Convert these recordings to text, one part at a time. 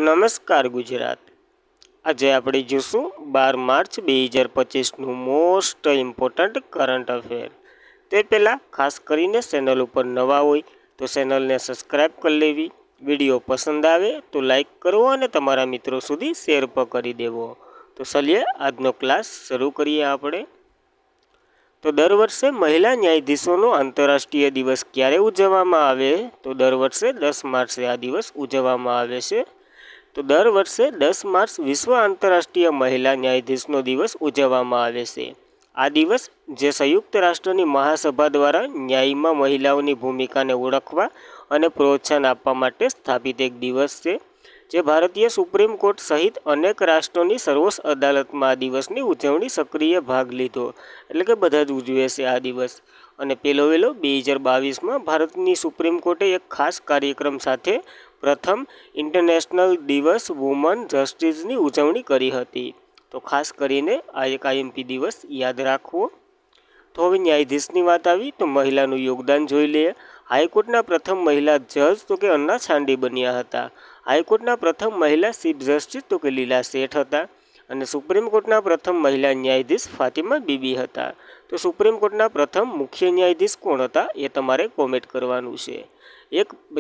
નમસ્કાર ગુજરાત। આજે આપણે જોશું 12 માર્ચ 2025નું મોસ્ટ ઇમ્પોર્ટન્ટ કરંટ અફેર। તે પહેલાં ખાસ કરીને ચેનલ ઉપર નવા હોય તો ચેનલને સબસ્ક્રાઈબ કરી લેવી, વિડીયો પસંદ આવે તો લાઈક કરવો અને તમારા મિત્રો સુધી શેર પણ કરી દેવો। તો ચલીએ આજનો ક્લાસ શરૂ કરીએ આપણે। તો દર વર્ષે મહિલા ન્યાયાધીશોનો આંતરરાષ્ટ્રીય દિવસ ક્યારે ઉજવવામાં આવે? તો દર વર્ષે 10 માર્ચે આ દિવસ ઉજવવામાં આવે છે। તો દર વર્ષે 10 માર્ચ વિશ્વ આંતરરાષ્ટ્રીય મહિલા ન્યાયાધીશનો દિવસ ઉજવવામાં આવે છે। આ દિવસ જે સંયુક્ત રાષ્ટ્રની મહાસભા દ્વારા ન્યાયમાં મહિલાઓની ભૂમિકાને ઓળખવા અને પ્રોત્સાહન આપવા માટે સ્થાપિત એક દિવસ છે, જે ભારતીય સુપ્રીમ કોર્ટ સહિત અનેક રાષ્ટ્રોની સર્વોચ્ચ અદાલતમાં આ દિવસની ઉજવણી સક્રિય ભાગ લીધો, એટલે કે બધા જ ઉજવે છે આ દિવસ। અને પહેલો વહેલો 2022માં ભારતની સુપ્રીમ કોર્ટે એક ખાસ કાર્યક્રમ સાથે પ્રથમ ઇન્ટરનેશનલ દિવસ વુમન જસ્ટિસની ઉજવણી કરી હતી। તો ખાસ કરીને આ એક આઈએમપી દિવસ યાદ રાખવો। તો હવે ન્યાયાધીશની વાત આવી તો મહિલાનું યોગદાન જોઈ લઈએ। હાઈકોર્ટના પ્રથમ મહિલા જજ તો કે અન્ના છાંડી બન્યા હતા। હાઈકોર્ટના પ્રથમ મહિલા ચીફ જસ્ટિસ તો કે લીલા શેઠ હતા। અને સુપ્રીમ કોર્ટના પ્રથમ મહિલા ન્યાયાધીશ ફાતિમા બીબી હતા। તો સુપ્રીમ કોર્ટના પ્રથમ મુખ્ય ન્યાયાધીશ કોણ હતા એ તમારે કોમેન્ટ કરવાનું છે।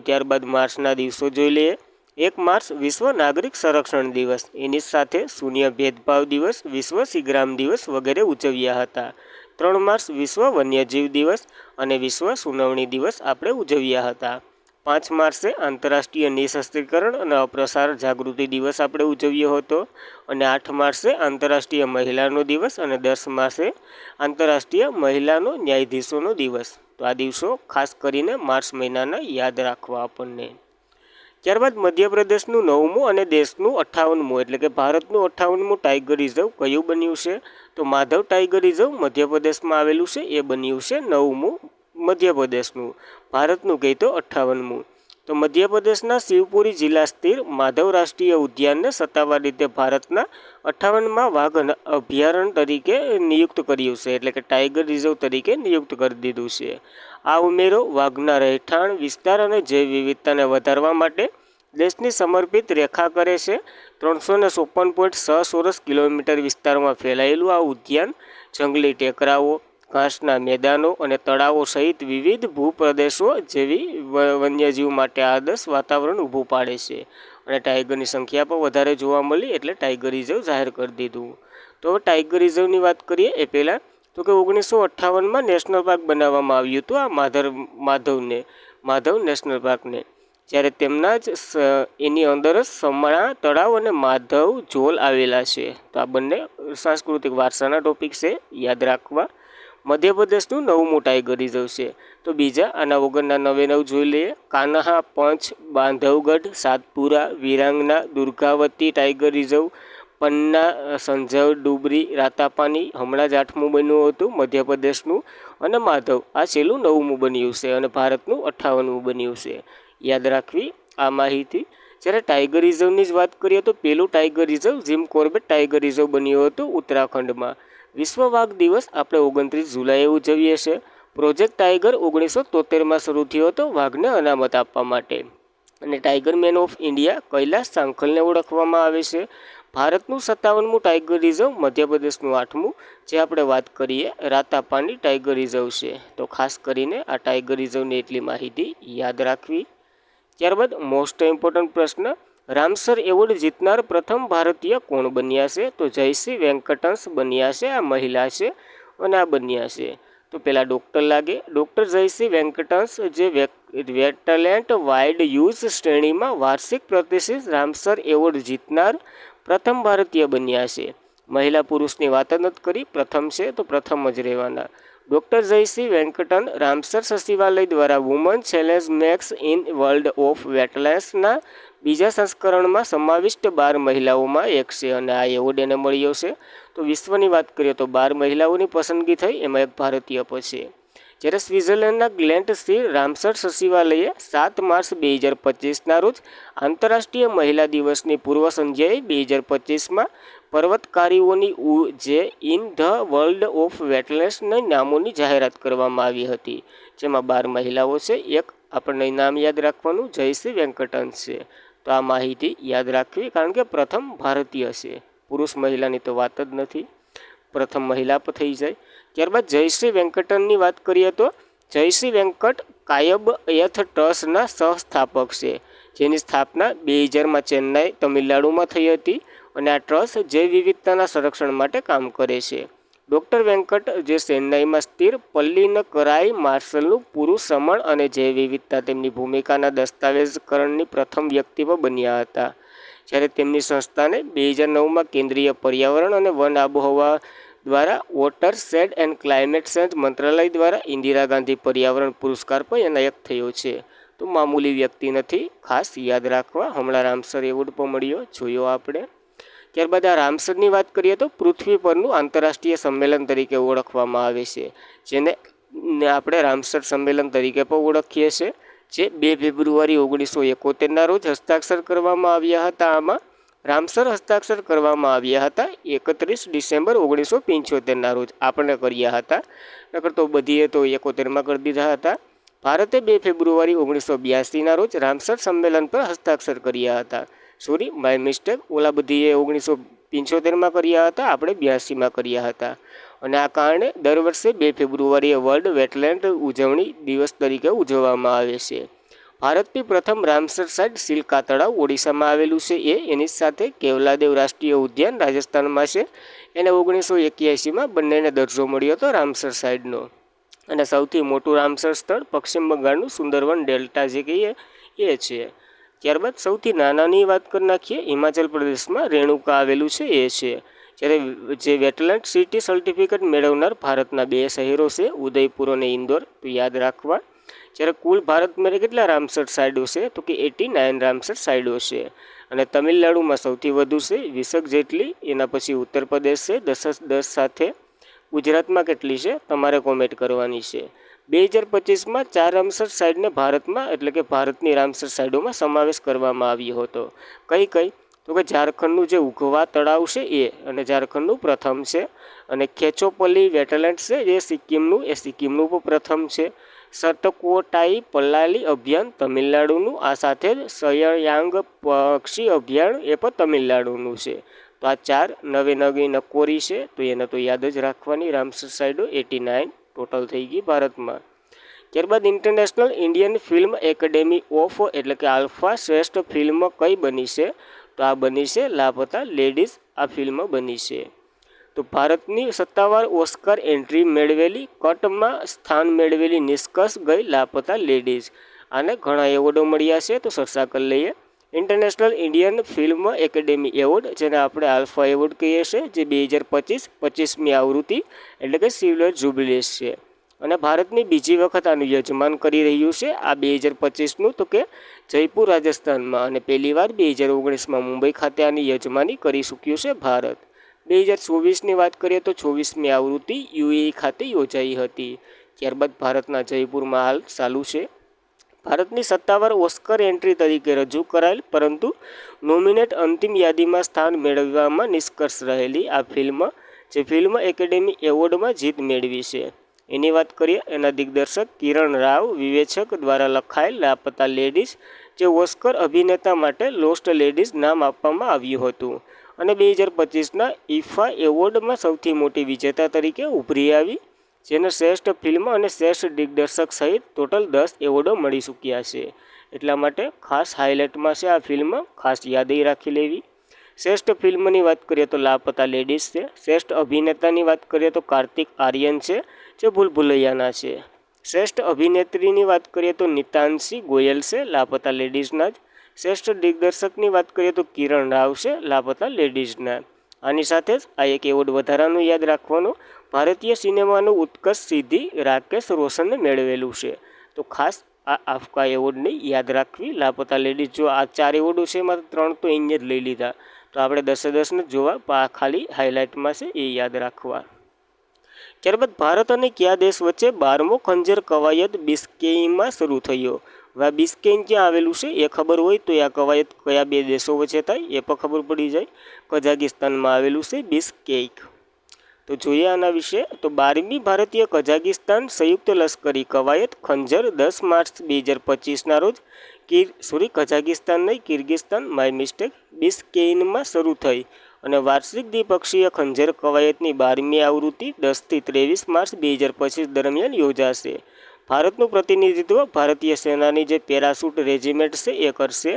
ત્યારબાદ માર્ચના દિવસો જોઈ લઈએ। 1 માર્ચ વિશ્વ નાગરિક સંરક્ષણ દિવસ, એની સાથે શૂન્ય ભેદભાવ દિવસ, વિશ્વ સિગ્રામ દિવસ વગેરે ઉજવ્યા હતા। 3 માર્ચ વિશ્વ વન્યજીવ દિવસ અને વિશ્વ સુનાવણી દિવસ આપણે ઉજવ્યા હતા। 5 માર્ચે આંતરરાષ્ટ્રીય નિઃશસ્ત્રીકરણ અને અપ્રસાર જાગૃતિ દિવસ આપણે ઉજવ્યો હતો। અને 8 માર્ચે આંતરરાષ્ટ્રીય મહિલાનો દિવસ અને 10 માર્ચે આંતરરાષ્ટ્રીય મહિલાનો ન્યાયાધીશોનો દિવસ। તો આ દિવસો ખાસ કરીને માર્ચ મહિનાના યાદ રાખવા આપણને। ત્યારબાદ મધ્યપ્રદેશનું 9મું અને દેશનું 58મું એટલે કે ભારતનું 58મું ટાઈગર રિઝર્વ કયું બન્યું છે? તો માધવ ટાઈગર રિઝર્વ મધ્યપ્રદેશમાં આવેલું છે, એ બન્યું છે 9મું મધ્યપ્રદેશનું। ભારતનું કહે તો 58મું। તો મધ્યપ્રદેશના શિવપુરી જિલ્લા સ્થિર માધવ રાષ્ટ્રીય ઉદ્યાનને સત્તાવાર રીતે ભારતના 58માં વાઘ અભયારણ્ય તરીકે નિયુક્ત કર્યું છે, એટલે કે ટાઈગર રિઝર્વ તરીકે નિયુક્ત કરી દીધું છે। આ ઉમેરો વાઘના રહેઠાણ વિસ્તાર અને જૈવ વિવિધતાને વધારવા માટે દેશની સમર્પિત રેખા કરે છે। 354.6 ચોરસ કિલોમીટર વિસ્તારમાં ફેલાયેલું આ ઉદ્યાન જંગલી ટેકરાઓ, ઘાસના મેદાનો અને તળાવો સહિત વિવિધ ભૂપ્રદેશો જેવી વન્યજીવ માટે આદર્શ વાતાવરણ ઊભું પાડે છે। અને ટાઈગરની સંખ્યા પણ વધારે જોવા મળી એટલે ટાઈગર રિઝર્વ જાહેર કરી દીધું। તો હવે ટાઈગર રિઝર્વની વાત કરીએ એ પહેલાં તો કે 1958માં નેશનલ પાર્ક બનાવવામાં આવ્યું હતું આ માધવ નેશનલ પાર્કને, જ્યારે તેમના જ એની અંદર જ સમણા તળાવ અને માધવ ઝોલ આવેલા છે। તો આ બંને સાંસ્કૃતિક વારસાના ટોપિક છે, યાદ રાખવા। મધ્યપ્રદેશનું 9મું ટાઈગર રિઝર્વ છે। તો બીજા આના વગરના 9 જોઈ લઈએ। કાન્હા, પંચ, બાંધવગઢ, સાતપુરા, વિરાંગના, દુર્ગાવતી ટાઈગર રિઝર્વ, પન્ના, સંજવ ડુબરી, રાતાપાની હમણાં જ 8મું બન્યું હતું મધ્યપ્રદેશનું, અને માધવ આ છેલ્લું 9મું બન્યું છે અને ભારતનું 58મું બન્યું છે, યાદ રાખવી આ માહિતી। જ્યારે ટાઈગર રિઝર્વની જ વાત કરીએ તો પહેલું tiger reserve Jim Corbett tiger reserve બન્યું હતું ઉત્તરાખંડમાં। વિશ્વ વાઘ દિવસ આપણે 29 જુલાઈએ ઉજવીએ છીએ। પ્રોજેક્ટ ટાઈગર 1973માં શરૂ થયો હતો વાઘને અનામત આપવા માટે। અને tiger man of India Kailash સાંખલને ઓળખવામાં આવે છે। ભારતનું 57મું ટાઈગર રિઝર્વ, મધ્યપ્રદેશનું 8મું, જે આપણે વાત કરીએ રાતાપાની ટાઈગર રિઝર્વ છે। તો ખાસ કરીને આ ટાઈગર રિઝર્વની એટલી માહિતી યાદ રાખવી। ત્યારબાદ મોસ્ટ ઇમ્પોર્ટન્ટ પ્રશ્ન, રામસર એવોર્ડ જીતનાર પ્રથમ ભારતીય કોણ બન્યા છે? તો જયશ્રી વેંકટન્સ બન્યા છે, આ મહિલા છે અને આ બન્યા છે। તો પહેલાં ડૉક્ટર લાગે। ડૉક્ટર જયશ્રી વેંકટન્સ જે વેટલેન્ટ વાઇલ્ડ યુઝ શ્રેણીમાં વાર્ષિક પ્રતિષ્ઠિત રામસર એવોર્ડ જીતનાર પ્રથમ ભારતીય બન્યા છે। મહિલા પુરુષની વાત જ નથી કરી, પ્રથમ છે તો પ્રથમ જ રહેવાના। ડૉક્ટર જયશ્રી વેંકટન રામસર સચિવાલય દ્વારા woman challenge makes in world of વેટલેન્ડ્સના બીજા સંસ્કરણમાં સમાવિષ્ટ 12 મહિલાઓમાં એક છે અને આ એવોર્ડ એને મળ્યો છે। તો વિશ્વની વાત કરીએ તો 12 મહિલાઓની પસંદગી થઈ, એમાં એક ભારતીય પણ છે। જ્યારે સ્વિટ્ઝરલેન્ડના ગ્લેન્ટ સ્થિત રામસર સચિવાલયે 7 માર્ચ 2025ના રોજ આંતરરાષ્ટ્રીય મહિલા દિવસની પૂર્વ સંધ્યાએ 2025માં પર્વતકારીઓની જે ઇન ધ વર્લ્ડ ઓફ વેટલેન્ડ્સના નામોની જાહેરાત કરવામાં આવી હતી, જેમાં 12 મહિલાઓ છે। એક આપણને નામ યાદ રાખવાનું જયશ્રી વેંકટન છે। તો આ માહિતી યાદ રાખવી, કારણ કે પ્રથમ ભારતીય છે, પુરુષ મહિલાની તો વાત જ નથી, પ્રથમ મહિલા પર થઈ જાય. ત્યારબાદ જયશ્રી વેંકટનની વાત કરીએ તો જયશ્રી વેંકટ કાયબ એથ ટ્રસ્ટના સહસ્થાપક છે, જેની સ્થાપના 2000માં ચેન્નાઈ તમિલનાડુમાં થઈ હતી અને આ ટ્રસ્ટ જૈવ વિવિધતાના સંરક્ષણ માટે કામ કરે છે. ડૉક્ટર વેંકટ જે ચેન્નાઈમાં સ્થિર પલ્લીનકરાઈ માર્શલનું પુરુષ શ્રમણ અને જૈવ વિવિધતા તેમની ભૂમિકાના દસ્તાવેજકરણની પ્રથમ વ્યક્તિ બન્યા હતા. જ્યારે તેમની સંસ્થાને 2009માં કેન્દ્રીય પર્યાવરણ અને વન આબોહવા દ્વારા water shed and climate change મંત્રાલય દ્વારા ઇન્દિરા ગાંધી પર્યાવરણ પુરસ્કાર પણ એનાયત થયો છે. તો મામૂલી વ્યક્તિ નથી, ખાસ યાદ રાખવા. હમણાં રામસર એવોર્ડ પણ મળ્યો, જોયો આપણે. ત્યારબાદ આ રામસરની વાત કરીએ તો પૃથ્વી પરનું આંતરરાષ્ટ્રીય સંમેલન તરીકે ઓળખવામાં આવે છે, જેને આપણે રામસર સંમેલન તરીકે પણ ઓળખીએ છીએ, જે 2 ફેબ્રુઆરી 1971ના રોજ હસ્તાક્ષર કરવામાં આવ્યા હતા. આમાં રામસર હસ્તાક્ષર કરવામાં આવ્યા હતા 31 ડિસેમ્બર 1975ના રોજ આપણે કર્યા હતા, નકર તો બધીએ તો 71માં કરી દીધા હતા. ભારતે 2 ફેબ્રુઆરી 1982ના રોજ રામસર સંમેલન પર હસ્તાક્ષર કર્યા હતા. સોરી, માય મિસ્ટેક, ઓલા બધીએ 1975માં કર્યા હતા, આપણે 82માં કર્યા હતા. અને આ કારણે દર વર્ષે 2 ફેબ્રુઆરીએ વર્લ્ડ વેટલેન્ડ ઉજવણી દિવસ તરીકે ઉજવવામાં આવે છે. ભારતની પ્રથમ રામસર સાઇટ સિલકા તળાવ ઓડિશામાં આવેલું છે, એની સાથે કેવલાદેવ રાષ્ટ્રીય ઉદ્યાન રાજસ્થાનમાં છે. એને 1981માં બંનેને દરજ્જો મળ્યો હતો રામસર સાઇટનો. અને સૌથી મોટું રામસર સ્થળ પશ્ચિમ બંગાળનું સુંદરવન ડેલ્ટા જે કહીએ એ છે. ત્યારબાદ સૌથી નાનાની વાત કરી નાખીએ, હિમાચલ પ્રદેશમાં રેણુકા આવેલું છે, એ છે. જ્યારે જે વેટલેન્ડ સિટી સર્ટિફિકેટ મેળવનાર ભારતના 2 શહેરો છે, ઉદયપુર અને ઇન્દોર, તો યાદ રાખવા. જ્યારે કુલ ભારતમાં કેટલા રામસર સાઇટો છે, તો કે 89 રામસર સાઇટો છે. અને તમિલનાડુમાં સૌથી વધુ છે, 20 જેટલી. એના પછી ઉત્તર પ્રદેશ છે 10 સાથે. ગુજરાતમાં કેટલી છે તમારે કોમેન્ટ કરવાની છે. 2025માં 4 રામસર સાઇટને ભારતમાં, એટલે કે ભારતની રામસર સાઇટોમાં સમાવેશ કરવામાં આવ્યો હતો. કઈ કઈ? તો કે ઝારખંડનું જે ઉઘવા તળાવ છે એ, અને ઝારખંડનું પ્રથમ છે. અને ખેચોપલ્લી વેટલેન્ડ છે જે સિક્કિમનું, એ સિક્કિમનું પણ પ્રથમ છે. સટકોટાઈ પલ્લાલી અભયાન તમિલનાડુનું, આ સાથે સયાયાંગ પક્ષી અભયારણ્ય એ પણ તમિલનાડુનું છે. તો આ 4 નવી નકોરી છે, તો એને તો યાદ જ રાખવાની. રામસર સાઇટો 89 ટોટલ થઈ ગઈ ભારતમાં. ત્યારબાદ international Indian film academy of, એટલે કે આલ્ફા શ્રેષ્ઠ ફિલ્મ કઈ બની છે? તો આ બની છે લાપતા લેડીઝ, આ ફિલ્મ બની છે. તો ભારતની સત્તાવાર ઓસ્કાર એન્ટ્રી મેળવેલી, કટમાં સ્થાન મેળવેલી નિષ્કર્ષ ગઈ લાપતા લેડીઝ. આને ઘણા એવોર્ડો મળ્યા છે, તો ચર્ચા કરી લઈએ. International Indian film academy award, જેને આપણે આલ્ફા એવોર્ડ કહીએ છીએ, જે 2025મી આવૃત્તિ, એટલે કે સિલ્વર જુબિલી છે. અને ભારતની બીજી વખત આનું યજમાન કરી રહ્યું છે આ 2025નું, તો કે જયપુર રાજસ્થાનમાં. અને પહેલીવાર 2019માં મુંબઈ ખાતે આની યજમાની કરી ચૂક્યું છે ભારત. 2024ની વાત કરીએ તો 24મી આવૃત્તિ યુએઈ ખાતે યોજાઈ હતી. ત્યારબાદ ભારતના જયપુરમાં હાલ ચાલુ છે. ભારતની સત્તાવાર ઓસ્કર એન્ટ્રી તરીકે રજૂ કરાયેલ, પરંતુ નોમિનેટ અંતિમ યાદીમાં સ્થાન મેળવવામાં નિષ્કર્ષ રહેલી આ ફિલ્મ, જે ફિલ્મ એકેડેમી એવોર્ડમાં જીત મેળવી છે, એની વાત કરીએ. એના દિગ્દર્શક કિરણ રાવ, વિવેચક દ્વારા લખાયેલ લાપતા લેડીઝ, જે ઓસ્કર અભિનેતા માટે લોસ્ટ લેડીઝ નામ આપવામાં આવ્યું હતું. અને 2025ના ઇફા એવોર્ડમાં સૌથી મોટી વિજેતા તરીકે ઉભરી આવી, જેને શ્રેષ્ઠ ફિલ્મ અને શ્રેષ્ઠ દિગ્દર્શક સહિત ટોટલ 10 એવોર્ડો મળી ચૂક્યા છે. એટલા માટે ખાસ હાઇલાઇટમાં છે આ ફિલ્મ, ખાસ યાદ રાખી લેવી. શ્રેષ્ઠ ફિલ્મની વાત કરીએ તો લાપતા લેડીઝ છે. શ્રેષ્ઠ અભિનેતાની વાત કરીએ તો કાર્તિક આર્યન છે, જે ભૂલ ભુલૈયાના છે. શ્રેષ્ઠ અભિનેત્રીની વાત કરીએ તો નિતાંશી ગોયલ છે, લાપતા લેડીઝના જ. શ્રેષ્ઠ દિગ્દર્શકની વાત કરીએ તો કિરણ રાવ છે, લાપતા લેડીઝના. આની સાથે જ આ એક એવોર્ડ વધારાનું યાદ રાખવાનું, ભારતીય સિનેમાનું ઉત્કર્ષ સિદ્ધિ રાકેશ રોશને મેળવેલું છે. તો ખાસ આ આફ્કા એવોર્ડની યાદ રાખવી. લાપતા લેડીઝ, જો આ 4 એવોર્ડો છે એમાં 3 તો અહીંયા જ લઈ લીધા, તો આપણે 10 ને જોવા, આ ખાલી હાઇલાઇટમાં છે, એ યાદ રાખવા. ત્યારબાદ ભારત અને કયા દેશ વચ્ચે 12મો ખંજર કવાયત બિસ્કેઈમાં શરૂ થયો? હવે આ બિસ્કેઈન ક્યાં આવેલું છે એ ખબર હોય તો આ કવાયત કયા 2 દેશો વચ્ચે થાય એ પણ ખબર પડી જાય. કઝાકિસ્તાનમાં આવેલું છે બિસ્કેક. તો જોઈએ આના વિશે. તો 12મી ભારતીય કઝાકિસ્તાન સંયુક્ત લશ્કરી કવાયત ખંજર 10 માર્ચ 2025ના રોજ કઝાકિસ્તાન નહીં, કિર્ગિસ્તાન, માય મિસ્ટેક, બિસ્કેઇનમાં શરૂ થઈ અને વાર્ષિક દ્વિપક્ષીય ખંજર કવાયતની 12મી આવૃત્તિ 10થી 23 માર્ચ 2025 દરમિયાન યોજાશે. ભારતનું પ્રતિનિધિત્વ ભારતીય સેનાની જે પેરાશૂટ રેજિમેન્ટ છે એ કરશે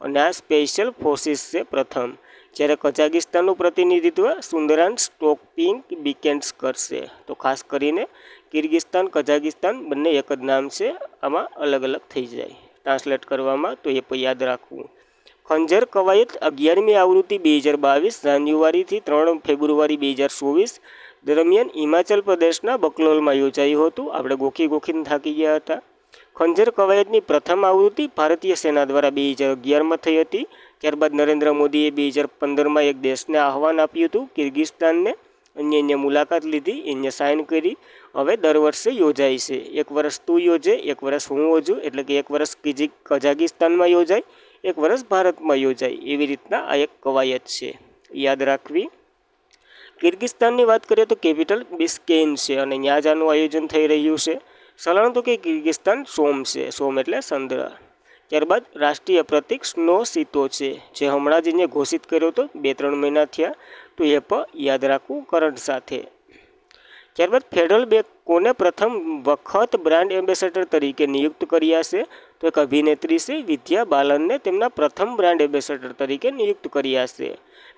અને આ સ્પેશિયલ ફોર્સિસ છે પ્રથમ. જ્યારે કઝાકિસ્તાનનું પ્રતિનિધિત્વ સુંદરાન સ્ટોકપિંગ બીકેન્ડ્સ કરશે. તો ખાસ કરીને કિર્ગિસ્તાન, કઝાકિસ્તાન બંને એક જ નામ છે, આમાં અલગ અલગ થઈ જાય ટ્રાન્સલેટ કરવામાં, તો એ પણ યાદ રાખવું. ખંજર કવાયત 11મી આવૃત્તિ 2022 જાન્યુઆરીથી 3 ફેબ્રુઆરી 2024 દરમિયાન હિમાચલ પ્રદેશના બકલોલમાં યોજાયું હતું. આપણે ગોખીને થાકી ગયા હતા. ખંજર કવાયતની પ્રથમ આવૃત્તિ ભારતીય સેના દ્વારા 2011માં થઈ હતી. ત્યારબાદ નરેન્દ્ર મોદીએ 2015માં એક દેશને આહવાન આપ્યું હતું કિર્ગિસ્તાનને, અન્ય મુલાકાત લીધી, એને સાઇન કરી. હવે દર વર્ષે યોજાય છે. એક વર્ષ તું યોજે, એક વર્ષ હું યોજું, એટલે કે એક વર્ષ કઝાકિસ્તાનમાં યોજાય, એક વર્ષ ભારતમાં યોજાય. એવી રીતના આ એક કવાયત છે, યાદ રાખવી. કિર્ગિસ્તાનની વાત કરીએ તો કેપિટલ બિસ્કેઇન છે અને ત્યાં જ આનું આયોજન થઈ રહ્યું છે. સલાણ તો કે કિર્ગિસ્તાન સોમ છે, સોમ એટલે ચંદ્ર. ત્યારબાદ રાષ્ટ્રીય પ્રતિક સ્નો સીતો છે, જે હમણાં જ એને ઘોષિત કર્યો હતો, 2-3 મહિના થયા, તો એ પણ યાદ રાખવું કરંટ સાથે. ત્યારબાદ ફેડરલ બેંક કોને પ્રથમ વખત બ્રાન્ડ એમ્બેસેડર તરીકે નિયુક્ત કર્યા છે? તો એક અભિનેત્રી છે વિદ્યા બાલનને તેમના પ્રથમ બ્રાન્ડ એમ્બેસેડર તરીકે નિયુક્ત કર્યા છે.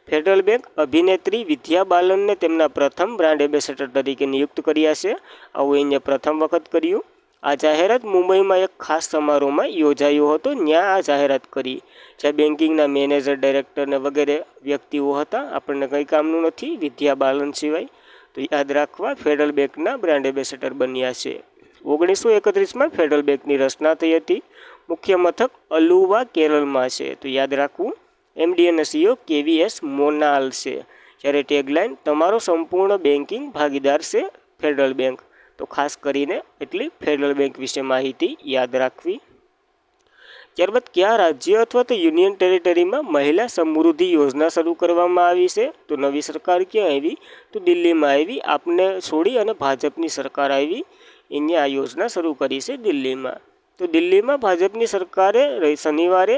ફેડરલ બેંક અભિનેત્રી વિદ્યા બાલનને તેમના પ્રથમ બ્રાન્ડ એમ્બેસેડર તરીકે નિયુક્ત કર્યા છે. આવું એને પ્રથમ વખત કર્યું. આ જાહેરાત મુંબઈમાં એક ખાસ સમારોહમાં યોજાયો હતો, ત્યાં આ જાહેરાત કરી, જ્યાં બેન્કિંગના મેનેજર, ડાયરેક્ટર ને વગેરે વ્યક્તિઓ હતા. આપણને કંઈ કામનું નથી વિદ્યા બાલન સિવાય. તો યાદ રાખવા, ફેડરલ બેંકના બ્રાન્ડ એમ્બેસેડર બન્યા છે. 1931માં ફેડરલ બેંકની રચના થઈ હતી. મુખ્ય મથક અલુવા, કેરળમાં છે. તો યાદ રાખવું. MD અને CEO KVS મોનાલ છે. જ્યારે ટેગલાઇન તમારો સંપૂર્ણ બેન્કિંગ ભાગીદાર છે ફેડરલ બેંક. તો ખાસ કરીને એટલી ફેડરલ બેંક વિશે માહિતી યાદ રાખવી. ત્યારબાદ કયા રાજ્ય અથવા તો યુનિયન ટેરિટરીમાં મહિલા સમૃદ્ધિ યોજના શરૂ કરવામાં આવી છે? તો નવી સરકાર ક્યાં આવી? તો દિલ્હીમાં આવી. આપને છોડી અને ભાજપની સરકાર આવી, એને આ યોજના શરૂ કરી છે દિલ્હીમાં. તો દિલ્હીમાં ભાજપની સરકારે શનિવારે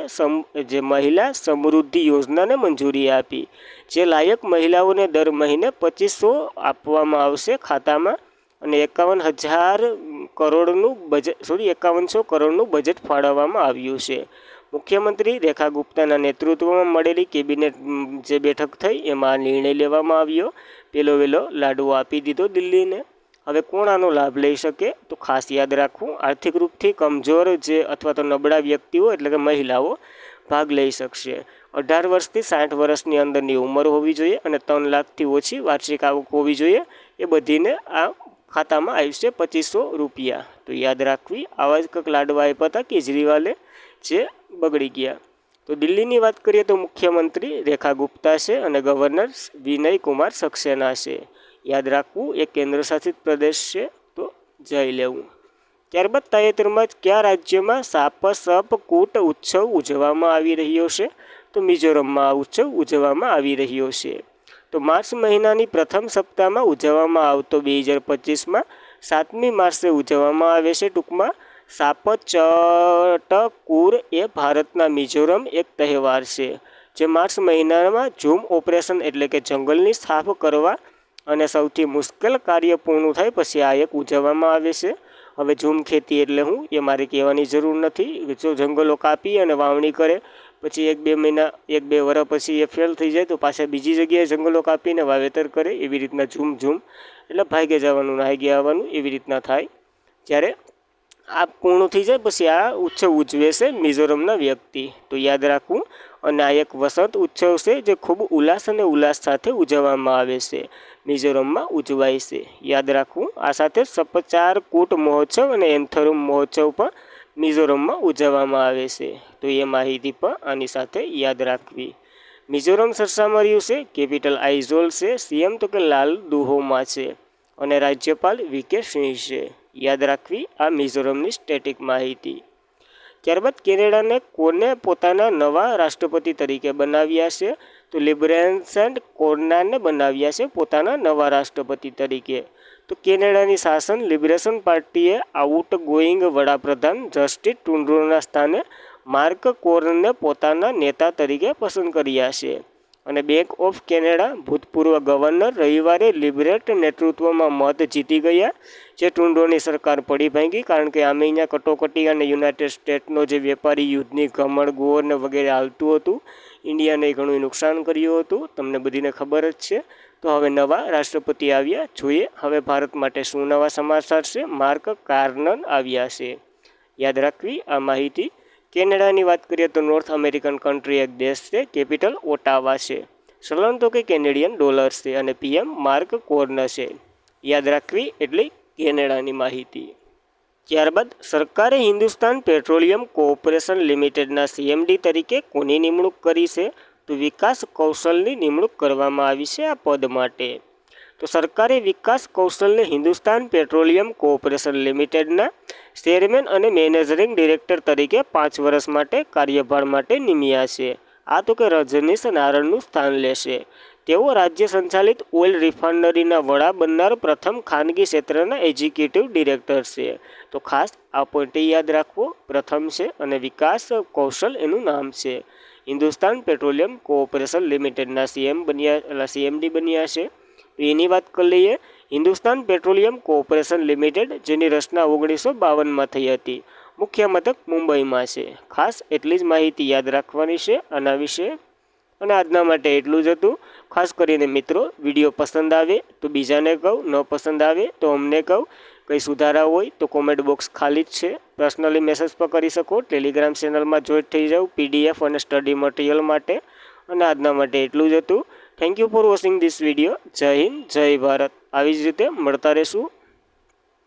જે મહિલા સમૃદ્ધિ યોજનાને મંજૂરી આપી. જે લાયક મહિલાઓને દર મહિને 2500 આપવામાં આવશે ખાતામાં અને 51,000 કરોડનું બજેટ 5100 કરોડનું બજેટ ફાળવવામાં આવ્યું છે. મુખ્યમંત્રી રેખા ગુપ્તાના નેતૃત્વમાં મળેલી કેબિનેટ જે બેઠક થઈ એમાં આ નિર્ણય લેવામાં આવ્યો. પેલો વેલો લાડવો આપી દીધો દિલ્હીને. હવે કોણ આનો લાભ લઈ શકે? તો ખાસ યાદ રાખવું, આર્થિક રૂપથી કમજોર જે અથવા તો નબળા વ્યક્તિઓ એટલે કે મહિલાઓ ભાગ લઈ શકશે. 18 વર્ષથી 60 વર્ષની અંદરની ઉંમર હોવી જોઈએ અને 3 લાખથી ઓછી વાર્ષિક આવક હોવી જોઈએ. એ બધીને આ ખાતામાં આવશે 2500 રૂપિયા. તો યાદ રાખવી. આવા જ કંઈક લાડવા આપ્યા હતા કેજરીવાલે, જે બગડી ગયા. તો દિલ્હીની વાત કરીએ તો મુખ્યમંત્રી રેખા ગુપ્તા છે અને ગવર્નર વિનય કુમાર સક્સેના છે. યાદ રાખવું, એક કેન્દ્ર શાસિત પ્રદેશ છે, તો જઈ લેવું. ત્યારબાદ તાજેતરમાં જ કયા રાજ્યમાં સાપસપ કૂટ ઉત્સવ ઉજવવામાં આવી રહ્યો છે? તો મિઝોરમમાં આ ઉત્સવ ઉજવવામાં આવી રહ્યો છે. તો માર્ચ મહિનાની પ્રથમ સપ્તાહમાં ઉજવવામાં આવતો 2025માં 7મી માર્ચે ઉજવવામાં આવે છે. ટૂંકમાં સાપચટકૂર એ ભારતના મિઝોરમ એક તહેવાર છે, જે માર્ચ મહિનામાં ઝૂમ ઓપરેશન એટલે કે જંગલની સાફ કરવા અને સૌથી મુશ્કેલ કાર્ય પૂર્ણ થાય પછી આ એક ઉજવવામાં આવે છે. હવે ઝૂમ ખેતી એટલે હું એ મારે કહેવાની જરૂર નથી. જો જંગલો કાપી અને વાવણી કરે પછી 1-2 મહિના 1-2 વર્ષ પછી એ ફેલ થઈ જાય તો પાછા બીજી જગ્યાએ જંગલો કાપીને વાવેતર કરે. એવી રીતના ઝૂમ એટલે ભાગે જવાનું નાગે આવવાનું, એવી રીતના થાય. જ્યારે આ પૂર્ણ થઈ જાય પછી આ ઉત્સવ ઉજવે છે મિઝોરમના વ્યક્તિ. તો યાદ રાખવું. અને આ એક વસંત ઉત્સવ છે જે ખૂબ ઉલ્લાસ સાથે ઉજવવામાં આવે છે, મિઝોરમમાં ઉજવાય છે. યાદ રાખવું. આ સાથે સપચાર કૂટ મહોત્સવ અને એન્થરમ મહોત્સવ પણ મિઝોરમમાં ઉજવવામાં આવે છે. તો એ માહિતી પણ આની સાથે યાદ રાખવી. મિઝોરમ સરસામાં રહ્યું છે, કેપિટલ આઇઝોલ છે, CM તો કે લાલ દુહોમાં છે અને રાજ્યપાલ VK સિંહ છે. યાદ રાખવી આ મિઝોરમની સ્ટેટિક માહિતી. ત્યારબાદ કેનેડાને કોને પોતાના નવા રાષ્ટ્રપતિ તરીકે બનાવ્યા છે? તો લિબરેશન કોર્નાને બનાવ્યા છે પોતાના નવા રાષ્ટ્રપતિ તરીકે. તો કેનેડાની શાસન લિબરેશન પાર્ટીએ આઉટગોઈંગ વડાપ્રધાન જસ્ટિન ટ્રુડોના સ્થાને માર્ક કાર્નને પોતાના નેતા તરીકે પસંદ કર્યા છે. અને બેંક ઓફ કેનેડા ભૂતપૂર્વ ગવર્નર રવિવારે લિબરેટ નેતૃત્વમાં મત જીતી ગયા, જે ટ્રુડોની સરકાર પડી ભાંગી, કારણ કે આમે અહીંયા કટોકટી અને યુનાઇટેડ સ્ટેટ્સનો જે વેપારી યુદ્ધની ગમણ ગોળ ને વગેરે હાલતું હતું, ઇન્ડિયાને ઘણું નુકસાન કર્યું હતું, તમને બધીને ખબર જ છે. તો હવે નવા રાષ્ટ્રપતિ આવ્યા, જોઈએ હવે ભારત માટે શું નવા સમાચાર છે. માર્ક કાર્નન આવ્યા છે, યાદ રાખવી આ માહિતી. કેનેડાની વાત કરીએ તો નોર્થ અમેરિકન કન્ટ્રી એક દેશ છે, કેપિટલ ઓટાવા છે. ચલણ તો કે કેનેડિયન ડોલર છે અને પીએમ માર્ક કાર્ન છે, યાદ રાખવી એટલે કેનેડાની માહિતી. ત્યારબાદ સરકારે હિન્દુસ્તાન પેટ્રોલિયમ કોર્પોરેશન લિમિટેડના સીએમડી તરીકે કોની નિમણૂક કરી છે? તો વિકાસ કૌશલની નિમણૂક કરવામાં આવી છે આ પદ માટે. તો સરકારે વિકાસ કૌશલને હિન્દુસ્તાન પેટ્રોલિયમ કોર્પોરેશન લિમિટેડના ચેરમેન અને મેનેજિંગ ડિરેક્ટર તરીકે 5 વર્ષ માટે કાર્યભાર માટે નિમ્યા છે. આ તો કે રજનીશ નારાયણનું સ્થાન લેશે. તેઓ રાજ્ય સંચાલિત ઓઇલ રિફાઇનરીના વડા બનનાર પ્રથમ ખાનગી ક્ષેત્રના એક્ઝિક્યુટિવ ડિરેક્ટર છે. તો ખાસ આ પોઈન્ટ યાદ રાખવો, પ્રથમ છે અને વિકાસ કૌશલ એનું નામ છે. હિન્દુસ્તાન પેટ્રોલિયમ કોર્પોરેશન લિમિટેડના સીએમડી બન્યા છે. એની વાત કરી લઈએ. હિન્દુસ્તાન પેટ્રોલિયમ કોર્પોરેશન લિમિટેડ, જેની રચના 1952માં થઈ હતી, મુખ્ય મથક મુંબઈમાં છે. ખાસ એટલી જ માહિતી યાદ રાખવાની છે આના વિશે. અને આજના માટે એટલું જ હતું. ખાસ કરીને મિત્રો, વિડીયો પસંદ આવે તો બીજાને કહું, ન પસંદ આવે તો અમને કહું. કંઈ સુધારા હોય તો કોમેન્ટ બોક્સ ખાલી જ છે, પર્સનલી મેસેજ પર કરી શકો. ટેલિગ્રામ ચેનલમાં જોઈન્ટ થઈ જાઓ પીડીએફ અને સ્ટડી મટીરિયલ માટે. અને આજના માટે એટલું જ હતું. Thank you for watching this video. જય હિન્દ, જય ભારત. આવી જ રીતે મળતા રહેશું.